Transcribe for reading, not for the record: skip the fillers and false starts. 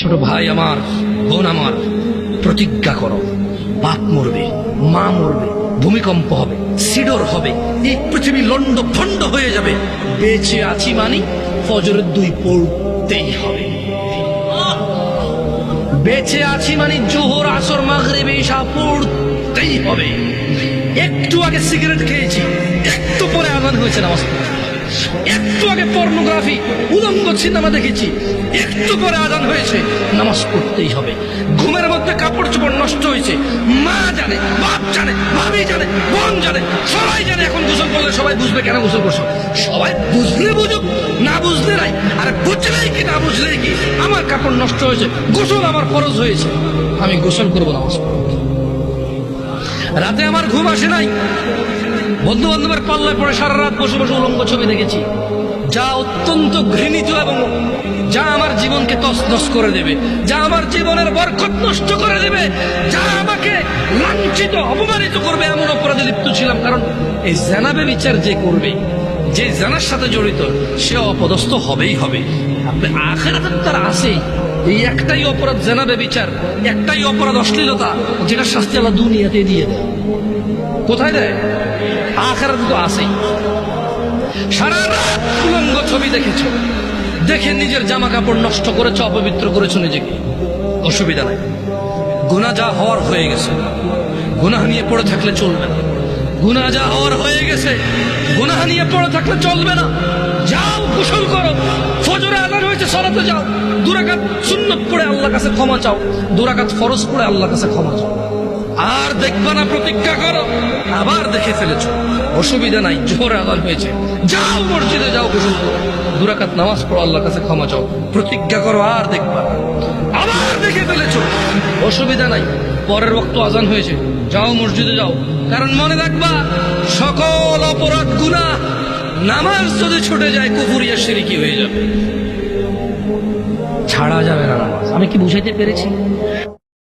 ছোট ভাই আমার, বোন আমার, প্রতিজ্ঞা করো, বাপ মরবে, মা মরবে, ভূমিকম্প হবে, সিডর হবে, এই পৃথিবী লন্ড ভন্ড হয়ে যাবে, বেঁচে আছি মানি ফজরের 2 পড়তেই হবে। বেঁচে আছি মানে জোহর, আসর, মাগরিব, ইশা পড়তেই হবে। একটু আগে সিগারেট খেয়েছি, একটু পরে আজান হয়েছে নামাজ পড়তে। একটু আগে পর্নোগ্রাফি, উলঙ্গ সিনেমা দেখেছি, একটু পরে আজান হয়েছে, নামাজ পড়তেই হবে। ঘুমের মধ্যে কাপড় চোপড় নষ্ট হয়েছে, মা জানে, বাপ জানে, ভাবি জানে, বোন জানে, সবাই জানে। এখন গোসল করলে সবাই বুঝবে কেন গোসল করছো। সবাই বুঝলে বুঝুক, না বুঝলে নাই। আর বুঝলেই কি না বুঝলেই কি, আমার কাপড় নষ্ট হয়েছে, গোসল আমার ফরজ হয়েছে, আমি গোসল করবো, নামাজ পড়বো। রাতে আমার ঘুম আসে নাই, বন্ধু বান্ধবের পাল্লায় পড়ে সারা রাত বসে বসে উলঙ্গ ছবি দেখেছি, যা অত্যন্ত ঘৃণিত এবং যা আমার জীবনকে তছনছ করে দেবে, যা আমার জীবনের বরকত নষ্ট করে দেবে, যা আমাকে লাঞ্ছিত অপমানিত করবে, এমন অপরাধে লিপ্ত ছিলাম। কারণ এই জানাবে বিচার যে করবে, যে জানার সাথে জড়িত, সে অপদস্থ হবেই হবে। আপনি আখিরাতে তার আছেই। এই একটাই অপরাধ জানাবে বিচার, একটাই অপরাধ অশ্লীলতা, যেটা শাস্তি আল্লাহ দুনিয়াতে দিয়ে দেয়। কোথায় দেয়? আখিরাতে তো আছেই। সারা রাত উলঙ্গ ছবি দেখেছো, দেখে নিজের জামা কাপড় নষ্ট করেছো, অপবিত্র করেছো নিজেকে, অসুবিধা নাই। গুনাহ যা হওয়ার হয়ে গেছে, গুনাহ নিয়ে পড়ে থাকলে চলবে না। গুনাহ যা হওয়ার হয়ে গেছে, গুনাহ নিয়ে পড়ে থাকলে চলবে না। যাও গোসল করো, ফজরে আযান হয়েছে, সালাতে যাও, 2 রাকাত সুন্নাত পড়ে আল্লাহর কাছে ক্ষমা চাও, 2 রাকাত ফরজ পড়ে আল্লাহর কাছে ক্ষমা চাও। আর দেখবা না, প্রতিজ্ঞা করো, আবার দেখে ফেলেছো, অসুবিধা নাই, জোহরে আযান হয়েছে, যাও মসজিদে যাও, গোসল করো, 2 রাকাত নামাজ পড়ো, আল্লাহর কাছে ক্ষমা চাও, প্রতিজ্ঞা করো, আর দেখবা না। আবার দেখে ফেলেছো, অসুবিধা নাই, পরের ওয়াক্ত আযান হয়েছে, যাও মসজিদে যাও। কারণ মনে রাখবা, সকল অপরাধ গুনাহ, নামাজ যদি ছুটে যায় কুফরিয়া শিরকি হয়ে যাবে, ছাড়া যাবে না নামাজ। আমি কি বুঝাইতে পেরেছি?